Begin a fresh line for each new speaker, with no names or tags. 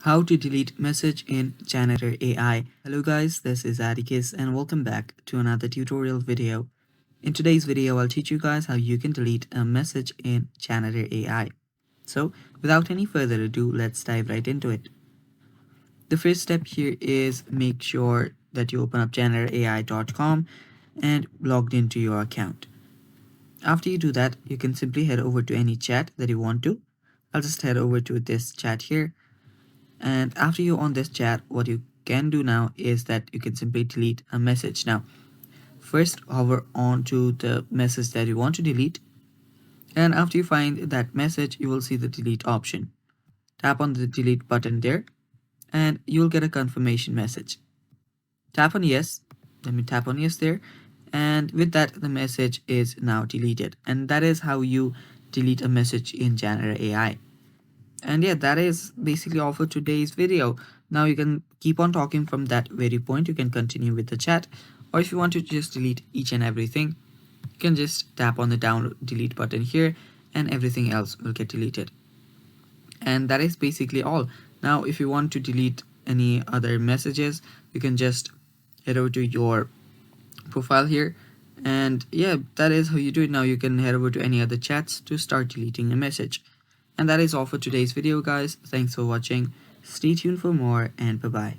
How to delete message in Janitor AI. Hello guys, this is Atticus and welcome back to another tutorial video. In today's video, I'll teach you guys how you can delete a message in Janitor AI. So without any further ado, let's dive right into it. The first step here is make sure that you open up janitorai.com and logged into your account. After you do that, you can simply head over to any chat that you want to. I'll just head over to this chat here. And after you're on this chat, what you can do now is that you can simply delete a message. Now, first hover onto the message that you want to delete. And after you find that message, you will see the delete option. Tap on the delete button there and you'll get a confirmation message. Tap on yes. Let me tap on yes there. And with that, the message is now deleted. And that is how you delete a message in Janitor AI. And yeah, that is basically all for today's video. Now you can keep on talking from that very point. You can continue with the chat, or if you want to just delete each and everything, you can just tap on the down delete button here and everything else will get deleted. And that is basically all. Now if you want to delete any other messages, you can just head over to your profile here, and yeah, that is how you do it. Now you can head over to any other chats to start deleting a message. And that is all for today's video guys. Thanks for watching. Stay tuned for more and bye bye.